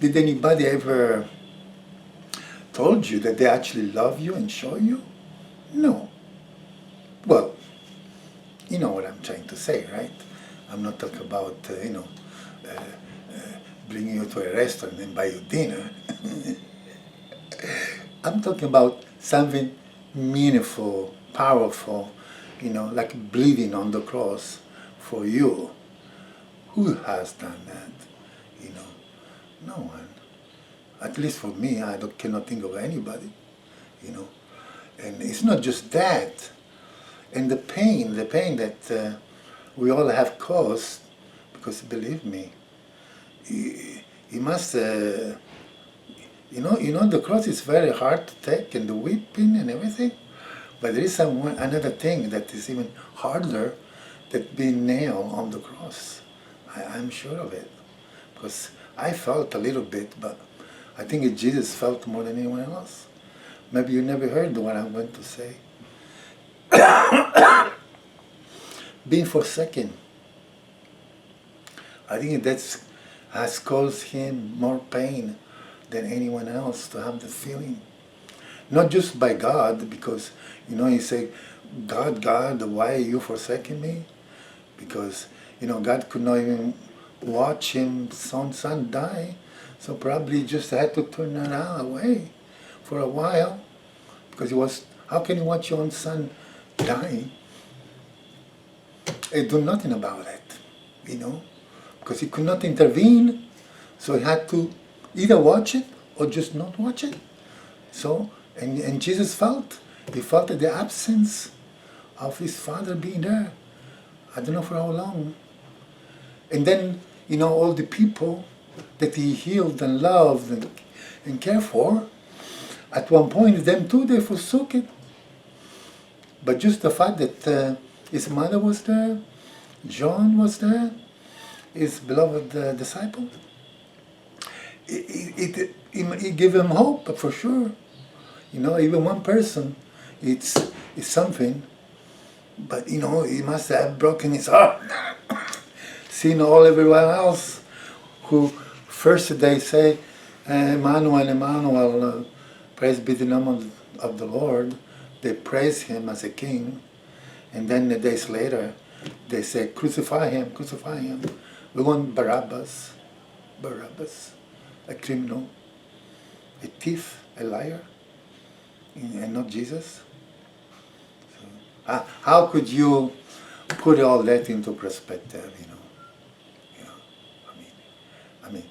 Did anybody ever told you that they actually love you and show you? No. Well, you know what I'm trying to say, right? I'm not talking about, bringing you to a restaurant and buy you dinner. I'm talking about something meaningful, powerful, like bleeding on the cross for you. Who has done that? No one. At least for me, cannot think of anybody, And it's not just that. And the pain that we all have caused, because believe me, you must, the cross is very hard to take, and the whipping and everything. But there is another thing that is even harder, that being nailed on the cross. I'm sure of it, because I felt a little bit, but I think Jesus felt more than anyone else. Maybe you never heard what I'm going to say. Being forsaken. I think that has caused him more pain than anyone else to have the feeling. Not just by God, because, he said, God, why are you forsaking me? Because, God could not even watch his son die. So probably he just had to turn around away for a while. Because how can you watch your own son die and do nothing about it, Because he could not intervene, so he had to either watch it or just not watch it. So, and Jesus he felt the absence of his father being there. I don't know for how long. And then, all the people that he healed and loved and cared for, at one point, them too, they forsook it. But just the fact that his mother was there, John was there, his beloved disciple, it gave him hope, for sure. Even one person, it's something. But, he must have broken his heart. Seeing everyone else who first they say, Emmanuel, Emmanuel, praise be the name of the Lord. They praise him as a king. And then the days later, they say, crucify him, crucify him. We want Barabbas, a criminal, a thief, a liar, and not Jesus. So, how could you put all that into perspective, I mean,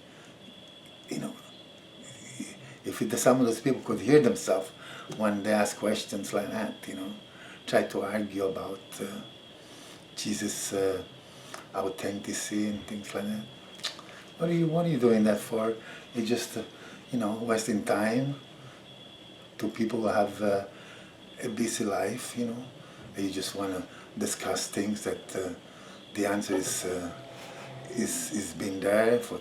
if some of those people could hear themselves when they ask questions like that, try to argue about Jesus' authenticity and things like that. What are you doing that for? You're just, wasting time to people who have a busy life, and you just want to discuss things that the answer is been there for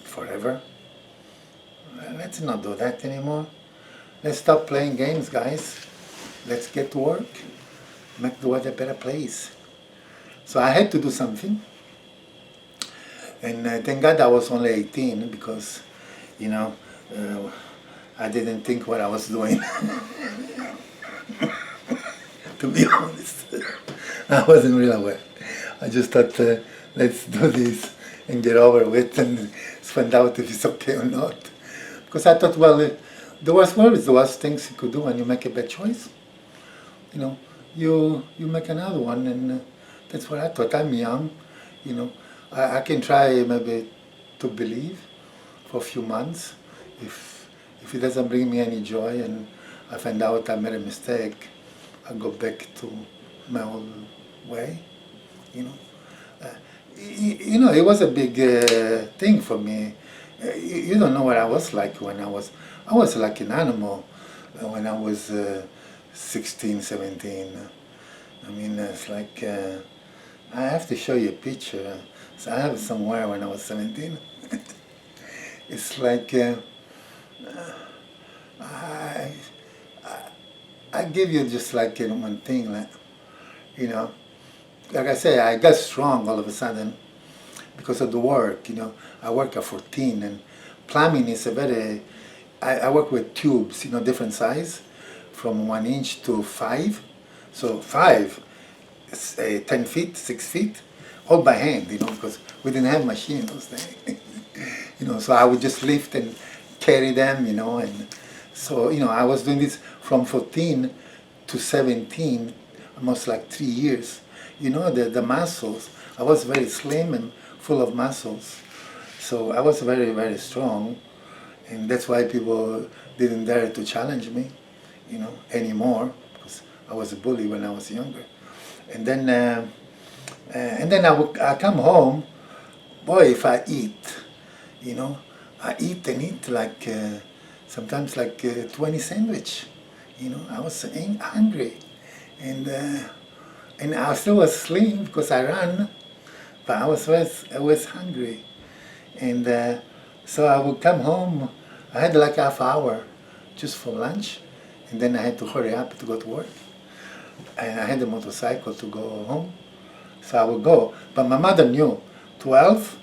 forever. Let's not do that anymore. Let's stop playing games, guys. Let's get to work. Make the world a better place. So I had to do something. And thank God I was only 18, because, I didn't think what I was doing. To be honest. I wasn't really aware. I just thought, let's do this and get over with and find out if it's okay or not. Because I thought, well, the worst things you could do when you make a bad choice. You make another one, and that's what I thought. I'm young, I can try maybe to believe for a few months. If it doesn't bring me any joy and I find out I made a mistake, I'll go back to my old way, It was a big thing for me. You don't know what I was like when I was like an animal when I was 16, 17. I mean, it's like, I have to show you a picture. So I have it somewhere when I was 17. It's like, I give you just like one thing, like, like I say, I got strong all of a sudden because of the work, I work at 14, and plumbing is a very, I work with tubes, different size, from 1 inch to 5. So 5, 10 feet, 6 feet, all by hand, because we didn't have machine those days. So I would just lift and carry them, and so, I was doing this from 14 to 17, almost like 3 years. The muscles, I was very slim and full of muscles. So I was very, very strong, and that's why people didn't dare to challenge me, anymore, because I was a bully when I was younger. And then I come home, boy, if I eat, I eat and eat like, sometimes like 20 sandwich, I was hungry. And I still was slim because I ran, but I was hungry. And so I would come home, I had like half hour just for lunch, and then I had to hurry up to go to work. And I had a motorcycle to go home, so I would go. But my mother knew, 12,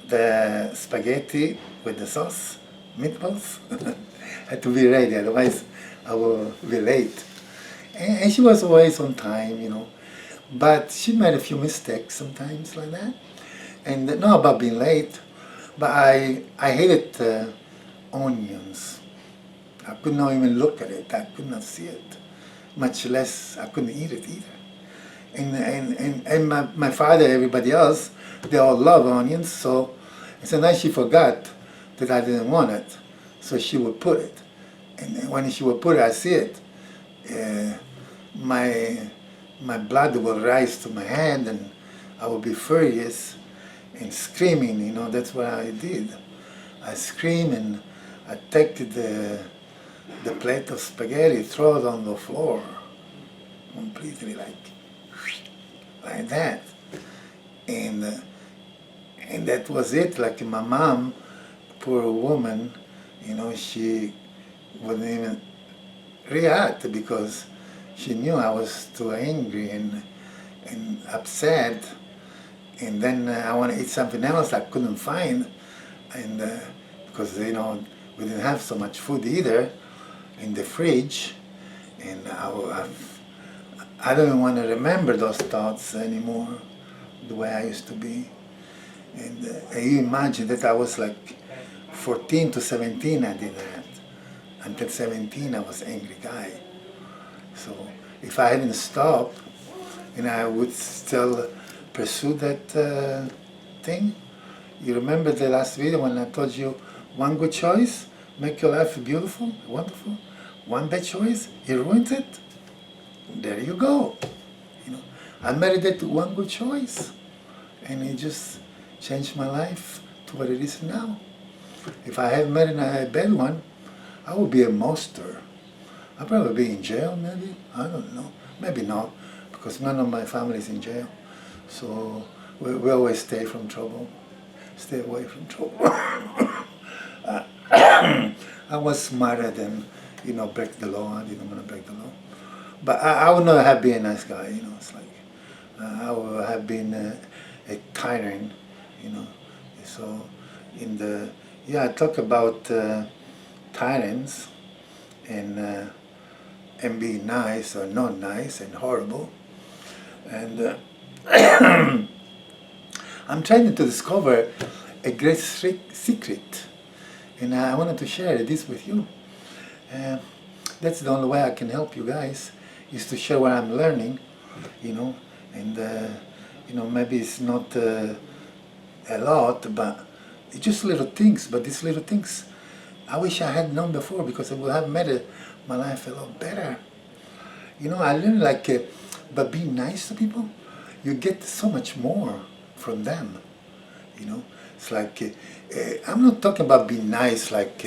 the spaghetti with the sauce, meatballs, had to be ready, otherwise I will be late. And she was always on time, But she made a few mistakes sometimes like that. And not about being late, but I hated onions. I could not even look at it. I could not see it. Much less, I couldn't eat it either. And my father, everybody else, they all love onions, so sometimes she forgot that I didn't want it. So she would put it. And then when she would put it, I see it. My blood would rise to my head, and I would be furious and screaming, that's what I did. I scream, and I take the plate of spaghetti, throw it on the floor, completely like that. And that was it. Like my mom, poor woman, she wouldn't even react because she knew I was too angry and upset. And then I want to eat something else I couldn't find, and because we didn't have so much food either in the fridge, and I don't even want to remember those thoughts anymore, the way I used to be. And you imagine that I was like 14 to 17 I did that. Until 17 I was an angry guy. So if I hadn't stopped, and I would still pursue that thing. You remember the last video when I told you one good choice, make your life beautiful, wonderful. One bad choice, it ruins it. There you go. I made it one good choice, and it just changed my life to what it is now. If I had made a bad one, I would be a monster. I'd probably be in jail, maybe. I don't know. Maybe not, because none of my family is in jail. So we always stay from trouble. Stay away from trouble. I was smarter than, break the law. I didn't want to break the law. But I would not have been a nice guy, It's like, I would have been a tyrant, So I talk about tyrants and being nice or not nice and horrible. And I'm trying to discover a great secret, and I wanted to share this with you. That's the only way I can help you guys, is to share what I'm learning, and maybe it's not a lot, but it's just little things. But these little things, I wish I had known before, because it would have made my life a lot better. I learned but being nice to people, you get so much more from them. It's like, I'm not talking about being nice, like,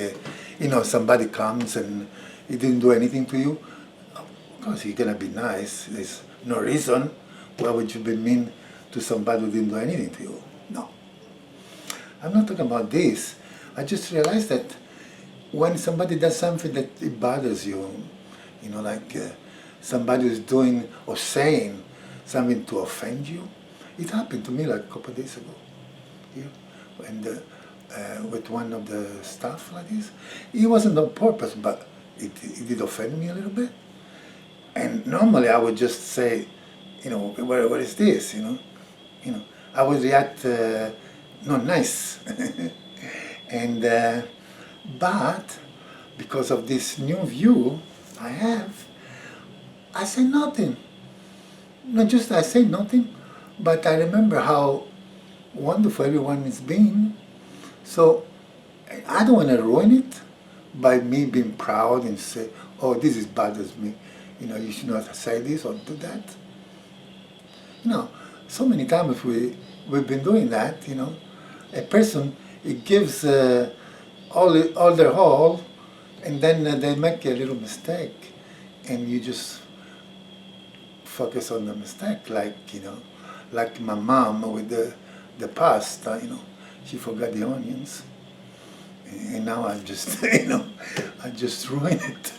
somebody comes and he didn't do anything to you. Of course, you're gonna be nice. There's no reason why would you be mean to somebody who didn't do anything to you. No. I'm not talking about this. I just realized that when somebody does something that it bothers you, like somebody is doing or saying something to offend you. It happened to me like a couple of days ago here. And with one of the staff like this. It wasn't on purpose, but it did offend me a little bit. And normally I would just say, what is this, I would react not nice. And but because of this new view I have, I say nothing. Not just I say nothing, but I remember how wonderful everyone is being. So I don't want to ruin it by me being proud and say, oh, this bothers me. You should not say this or do that. So many times we've been doing that. A person, it gives all their all, and then they make a little mistake, and you just focus on the mistake, like my mom with the pasta, she forgot the onions, and now I just, I just ruined it,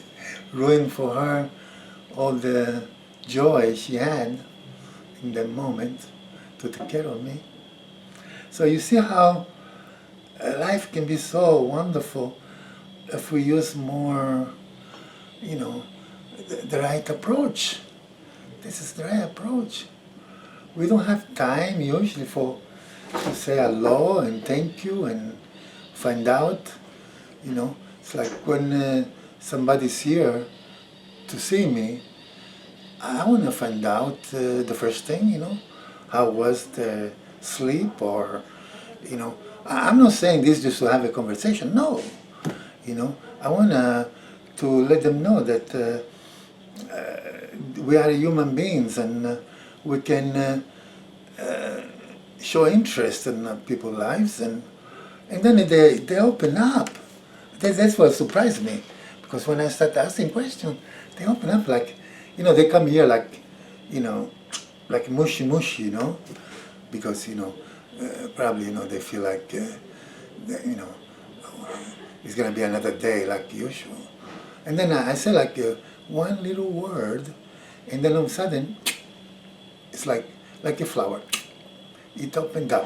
ruined for her all the joy she had in that moment to take care of me. So you see how life can be so wonderful if we use more, the right approach. This is the right approach. We don't have time usually to say hello and thank you and find out. It's like when somebody's here to see me, I want to find out the first thing, how was the sleep, or, I'm not saying this just to have a conversation. No, I want to let them know that we are human beings, and we can show interest in people's lives, and then they open up. That's what surprised me, because when I start asking questions, they open up like, they come here like, like mushy, because, probably, they feel like, it's going to be another day like usual. And then I say like one little word, and then all of a sudden, it's like a flower. It opened up,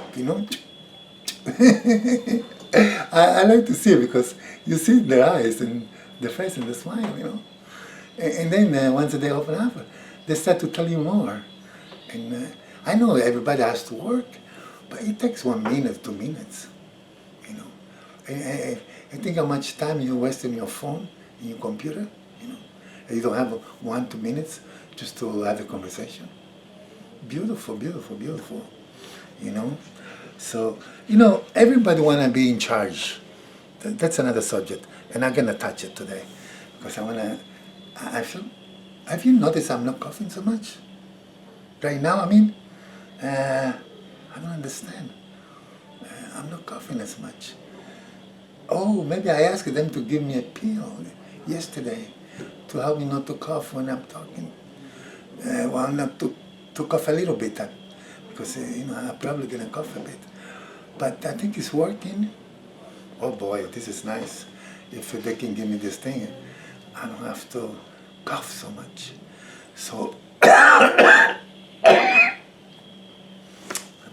I like to see it because you see their eyes and the face and the smile, And then once they open up, they start to tell you more. And I know everybody has to work, but it takes 1 minute, 2 minutes, I think how much time you waste in your phone, in your computer, You don't have 1, 2 minutes just to have a conversation. Beautiful, beautiful, beautiful, So, everybody want to be in charge. That's another subject, and I'm going to touch it today because have you noticed I'm not coughing so much? Right now, I don't understand. I'm not coughing as much. Oh, maybe I asked them to give me a pill yesterday to help me not to cough when I'm talking. Not to cough a little bit, because, I'm probably going to cough a bit. But I think it's working. Oh boy, this is nice. If they can give me this thing, I don't have to cough so much. So, I'm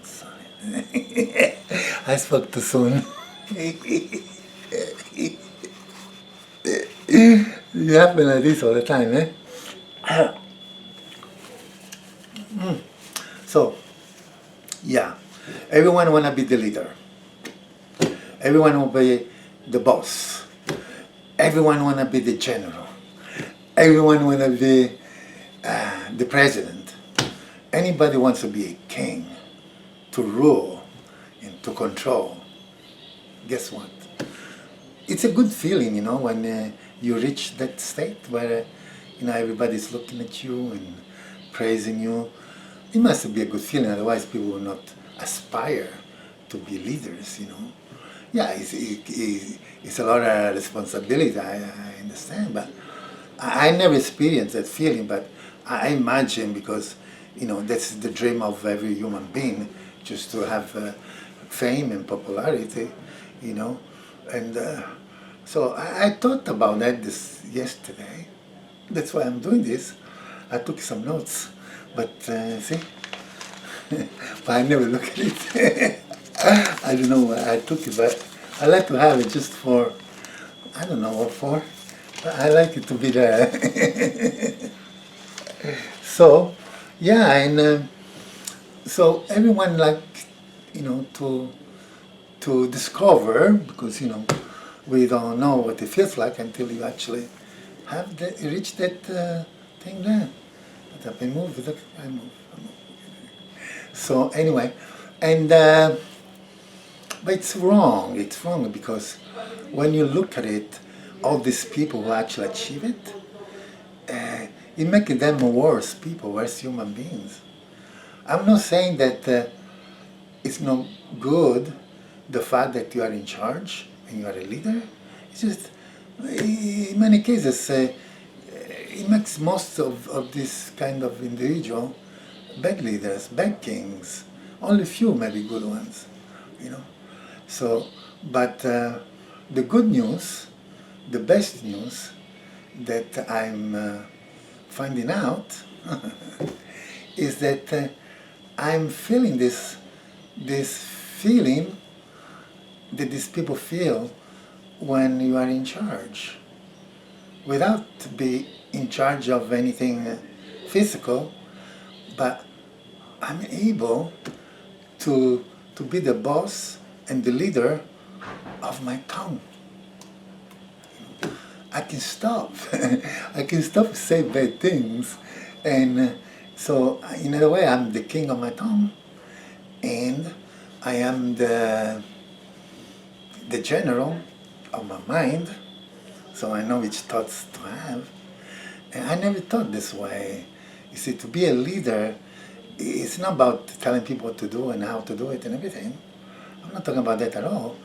sorry. I spoke too soon. You happen like this all the time, eh? So, yeah, everyone wanna be the leader. Everyone wanna be the boss. Everyone wanna be the general. Everyone wanna be the president. Anybody wants to be a king, to rule and to control. Guess what? It's a good feeling, when you reach that state where, everybody's looking at you and praising you. It must be a good feeling, otherwise people will not aspire to be leaders, Yeah, it's a lot of responsibility, I understand, but I never experienced that feeling, but I imagine because, that's the dream of every human being, just to have fame and popularity, and so I thought about that yesterday. That's why I'm doing this. I took some notes, but see, but I never look at it. I don't know why I took it, but I like to have it just for, I don't know what for, but I like it to be there. So, yeah, and so everyone like, to discover, because we don't know what it feels like until you actually have reach that thing there. But I've been moved, I move. So anyway, and but it's wrong. It's wrong because when you look at it, all these people who actually achieve it, it makes them worse people, worse human beings. I'm not saying that it's not good the fact that you are in charge and you are a leader. It's just in many cases it makes most of this kind of individual bad leaders, bad kings. Only few maybe good ones, you know. So, but the good news, the best news that I'm finding out is that I'm feeling this feeling that these people feel when you are in charge, without be in charge of anything physical, but I'm able to be the boss and the leader of my tongue. I can stop. I can stop saying bad things, and so in a way I'm the king of my tongue, and I am the general of my mind, so I know which thoughts to have. And I never thought this way. You see, to be a leader, it's not about telling people what to do and how to do it and everything. I'm not talking about that at all,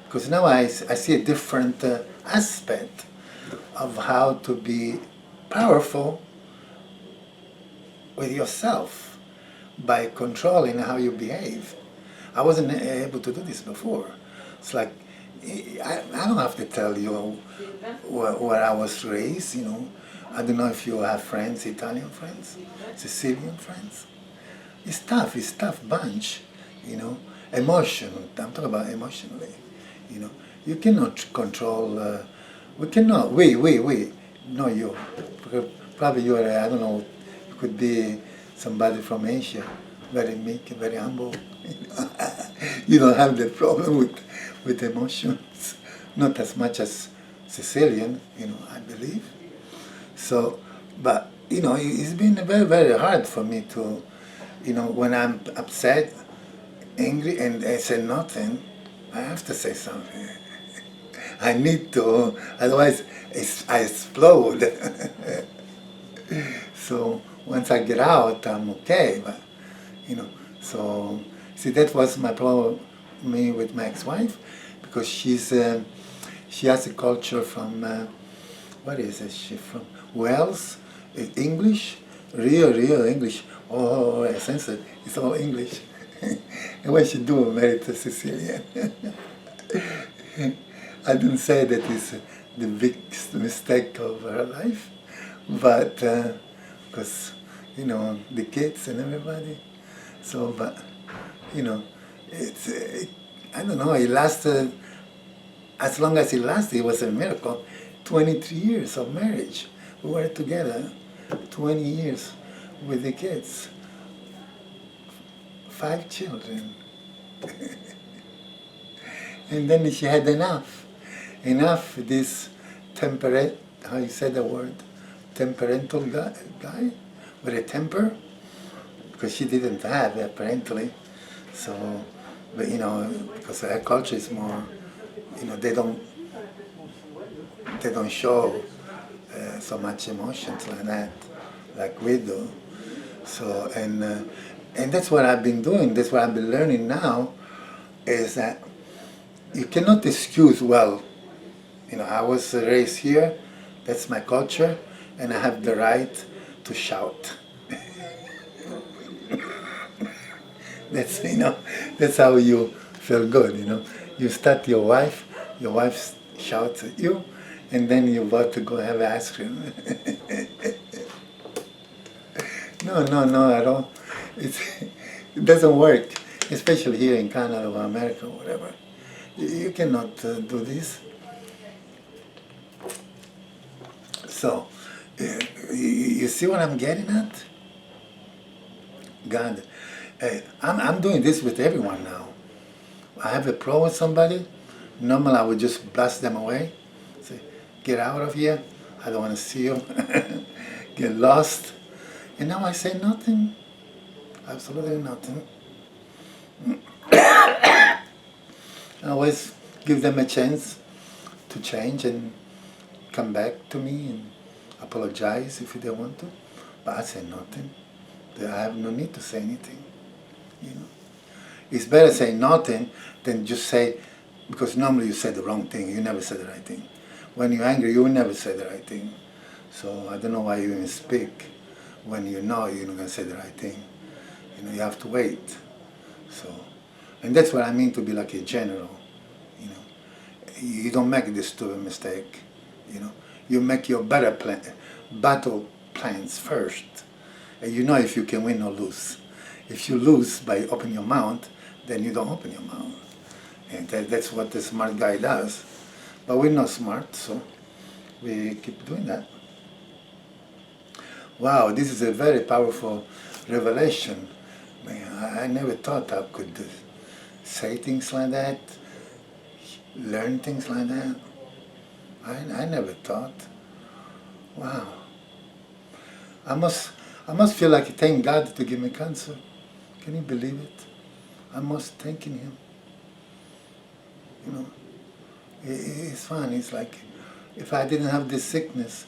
because now I see a different aspect of how to be powerful with yourself by controlling how you behave. I wasn't able to do this before. It's like, I don't have to tell you where I was raised, I don't know if you have friends, Italian friends, Sicilian friends. It's tough bunch, Emotion, I'm talking about emotionally, You cannot control, we cannot, we, no you. Probably you are, I don't know, you could be somebody from Asia, very meek, very humble. You don't have the problem with emotions, not as much as Sicilian, I believe. So, but, it's been very, very hard for me to, when I'm upset, angry, and I say nothing, I have to say something. I need to, otherwise I explode. So once I get out, I'm okay, but, so, see, that was my problem with my ex-wife, because she has a culture from, what is it, she from Wales, English, real English. Oh, I sense it, it's all English. And when she do married a Sicilian. I don't say that it's the biggest mistake of her life, but because, the kids and everybody. So, but, I don't know, it lasted, as long as it lasted, it was a miracle. 23 years of marriage. We were together 20 years with the kids. 5 children. And then she had enough this temperate, how you say the word, temperamental guy with a temper, because she didn't have it apparently. So, but because her culture is more, they don't show so much emotions like that, like we do. So, and that's what I've been doing. That's what I've been learning now, is that you cannot excuse, well, I was raised here, that's my culture, and I have the right to shout. That's, that's how you feel good, You start your wife shouts at you, and then you're about to go have ice cream. No, I don't. It doesn't work, especially here in Canada or America or whatever. You cannot do this. So, you see what I'm getting at? God, I'm doing this with everyone now. I have a problem with somebody. Normally I would just blast them away. Say, get out of here. I don't want to see you. Get lost. And now I say nothing. Absolutely nothing. I always give them a chance to change and come back to me and apologize if they want to. But I say nothing. I have no need to say anything. You know, it's better say nothing than just say, because normally you say the wrong thing. You never say the right thing. When you're angry, you will never say the right thing. So I don't know why you even speak when you know you're not going to say the right thing. You know, you have to wait. So, and that's what I mean to be like a general. You know, you don't make this stupid mistake. You know, you make your battle plans first, and you know if you can win or lose. If you lose by opening your mouth, then you don't open your mouth, and that's what the smart guy does. But we're not smart, so we keep doing that. Wow, this is a very powerful revelation. Man, I never thought I could say things like that, learn things like that. I never thought. Wow. I must feel like thank God to give me cancer. Can you believe it? I must thanking Him. You know, it's fun. It's like if I didn't have this sickness,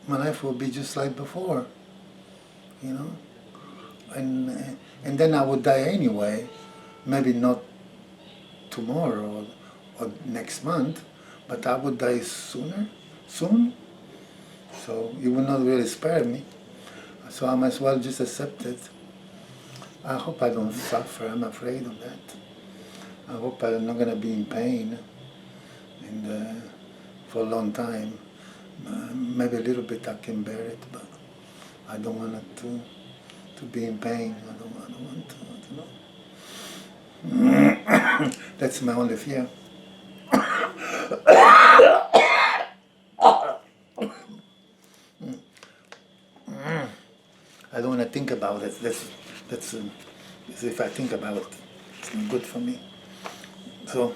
my life would be just like before. You know, and then I would die anyway. Maybe not tomorrow or next month, but I would die soon. So He will not really spare me. So I might as well just accept it. I hope I don't suffer. I'm afraid of that. I hope I'm not going to be in pain and for a long time. Maybe a little bit I can bear it, but I don't want it to be in pain. I don't want to. That's my only fear. I don't want to think about it. That's if I think about it, it's not good for me. So,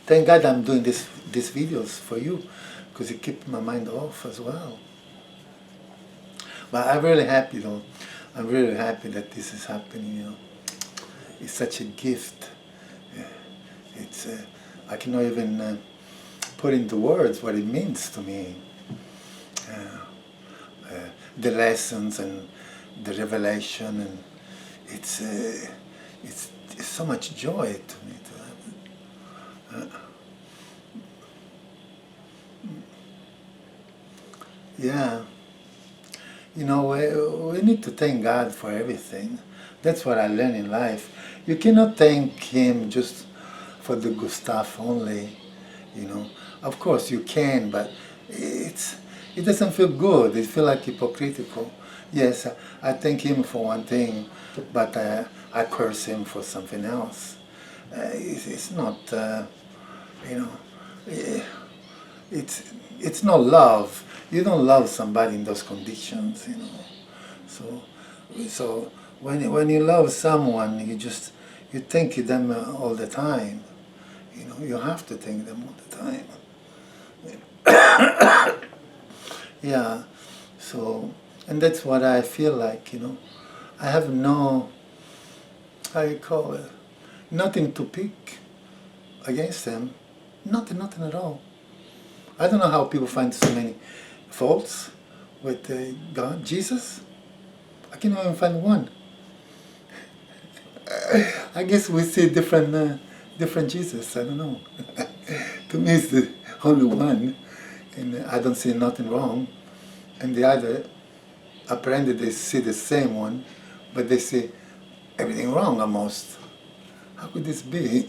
thank God I'm doing these videos for you, because it keeps my mind off as well. But I'm really happy though. I'm really happy that this is happening. You know, it's such a gift. It's I cannot even put into words what it means to me. The lessons and the revelation, and it's so much joy to me to have it. Yeah, you know, we need to thank God for everything. That's what I learned in life. You cannot thank Him just for the good stuff only. You know, of course you can, but it doesn't feel good. It feels like hypocritical. Yes, I thank Him for one thing, but I curse Him for something else. It's not, you know, it's not love. You don't love somebody in those conditions, you know. So when you love someone, you thank them all the time. You know, you have to thank them all the time. Yeah, so, and that's what I feel like, you know. I have no, how you call it, nothing to pick against them. Nothing at all. I don't know how people find so many faults with God, Jesus. I can't even find one. I guess we see different Jesus, I don't know. To me it's the only one, and I don't see nothing wrong. And the other, apparently they see the same one, but they see everything wrong almost. How could this be?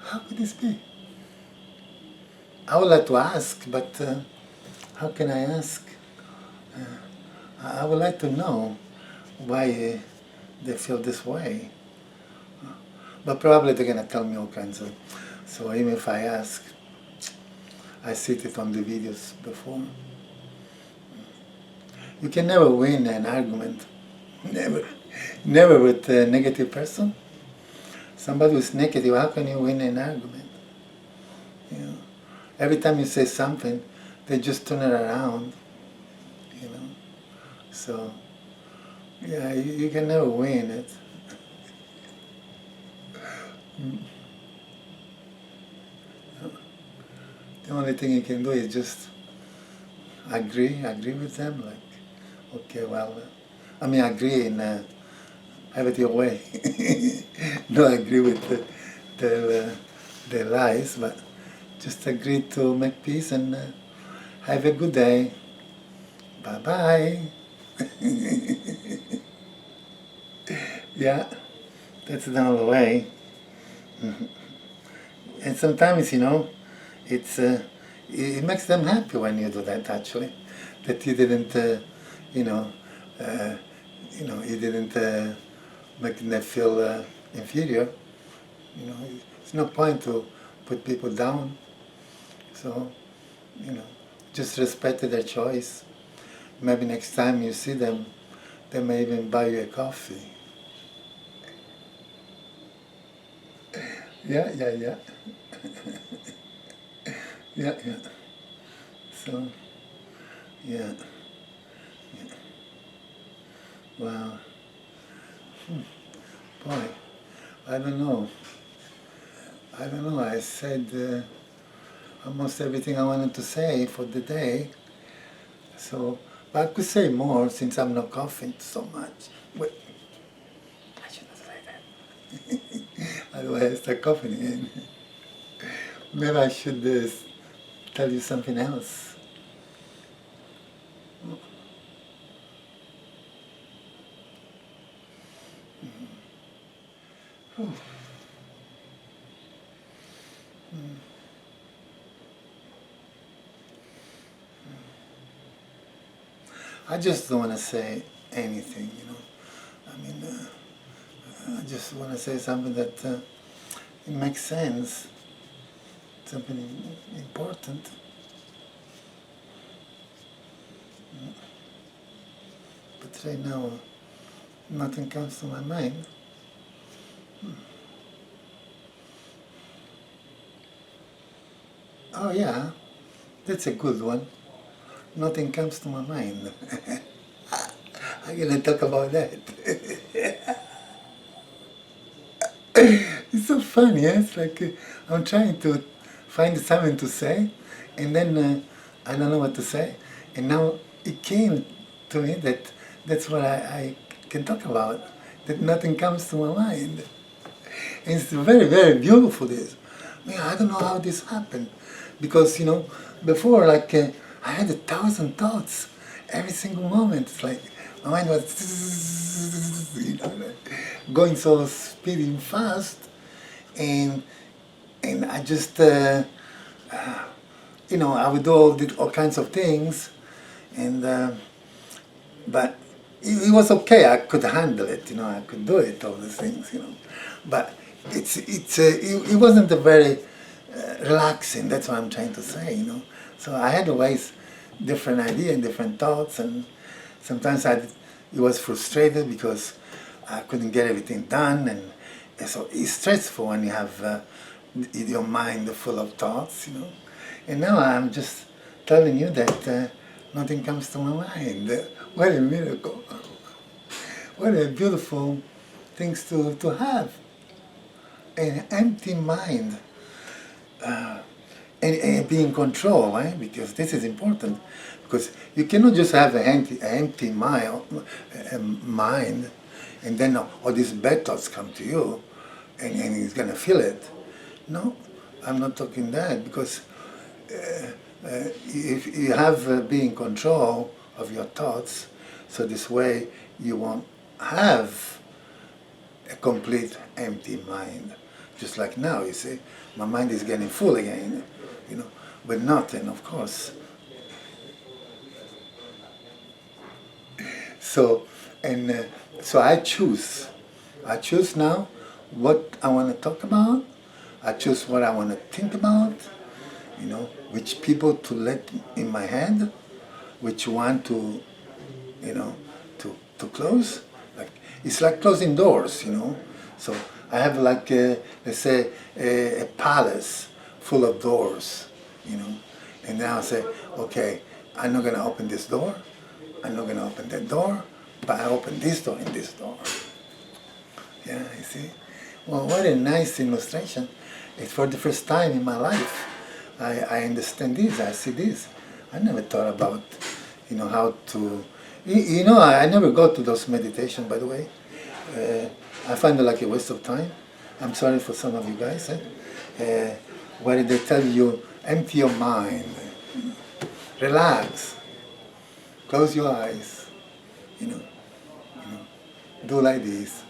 How could this be? I would like to ask, but how can I ask? I would like to know why they feel this way. But probably they're gonna tell me all kinds of. So even if I ask, I see it on the videos before. You can never win an argument. Never. Never with a negative person. Somebody who's negative, how can you win an argument? You know? Every time you say something, they just turn it around. You know? So, yeah, you can never win it. The only thing you can do is just agree with them, like, okay, well, I mean, agree and have it your way. Not agree with the lies, but just agree to make peace and have a good day. Bye-bye. Yeah, that's the only way. And sometimes, you know, it makes them happy when you do that, actually, that you didn't, you know, you didn't make them feel inferior. You know, it's no point to put people down. So, you know, just respect their choice. Maybe next time you see them, they may even buy you a coffee. Yeah. Yeah. So, yeah. Wow. Boy, I don't know. I said almost everything I wanted to say for the day. So, but I could say more since I'm not coughing so much. Wait, I shouldn't say that. Otherwise I start coughing again. Maybe I should tell you something else. I just don't want to say anything, you know. I mean, I just want to say something that it makes sense, something important. But right now, nothing comes to my mind. Oh yeah, that's a good one. Nothing comes to my mind. I'm gonna talk about that. It's so funny, eh? It's like I'm trying to find something to say, and then I don't know what to say, and now it came to me that that's what I can talk about, that nothing comes to my mind. And it's very, very beautiful, this. Man, I don't know how this happened, because, you know, before, like, I had 1,000 thoughts every single moment. It's like, my mind was, you know, going so speeding fast, and I just, you know, I would do all kinds of things, and but it was okay. I could handle it, you know. I could do it, all these things, you know. But it wasn't a very relaxing. That's what I'm trying to say, you know. So I had always different ideas and different thoughts, and sometimes it was frustrated because I couldn't get everything done, and so it's stressful when you have your mind full of thoughts, you know. And now I'm just telling you that nothing comes to my mind. What a miracle! What a beautiful things to have. An empty mind. And be in control, eh? Because this is important. Because you cannot just have an empty mind, and then all these bad thoughts come to you, and he's going to feel it. No, I'm not talking that, because if you have be in control of your thoughts, so this way you won't have a complete empty mind. Just like now, you see, my mind is getting full again, you know, but nothing, of course. So, and so I choose I choose now what I want to talk about. I choose what I want to think about, which people to let in my head, which one to, to close. Like, it's like closing doors. So I have like, let's say, a palace full of doors, and now I say, okay, I'm not going to open this door. I'm not going to open that door, but I open this door and this door. Yeah, you see? Well, what a nice illustration. It's for the first time in my life. I understand this, I see this. I never thought about, how to... I never go to those meditations, by the way. I find it like a waste of time. I'm sorry for some of you guys. Where they tell you, empty your mind, relax, close your eyes, do like this.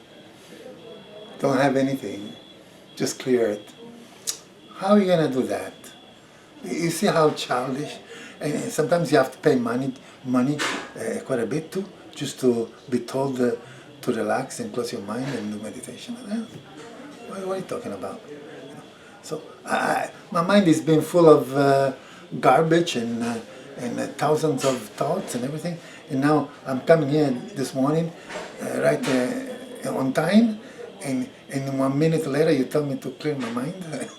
Don't have anything, just clear it. How are you gonna do that? You see how childish, and sometimes you have to pay money, quite a bit too, just to be told to relax and close your mind and do meditation. What are you talking about? So my mind has been full of garbage and thousands of thoughts and everything. And now I'm coming here this morning, right on time, and 1 minute later you tell me to clear my mind.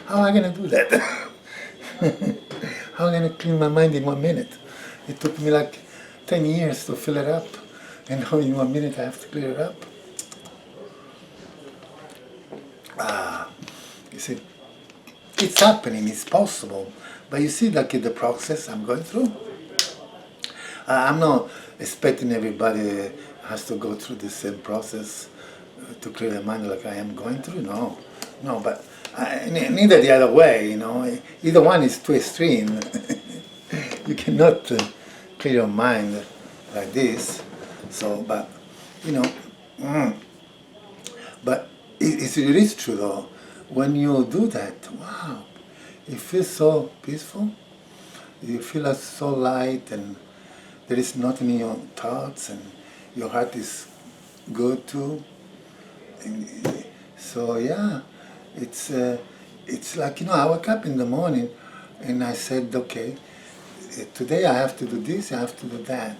How am I going to do that? How am I going to clean my mind in 1 minute? It took me like 10 years to fill it up, and now in 1 minute I have to clear it up. You see, it's happening, it's possible, but you see, like in the process I'm going through, I'm not expecting everybody has to go through the same process to clear their mind like I am going through. No, but neither the other way. Either one is too extreme. You cannot clear your mind like this. So, but but it is true though. When you do that, wow, it feels so peaceful. You feel so light, and there is nothing in your thoughts, and your heart is good too. And so yeah, it's like, I wake up in the morning and I said, okay, today I have to do this, I have to do that.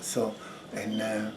So, and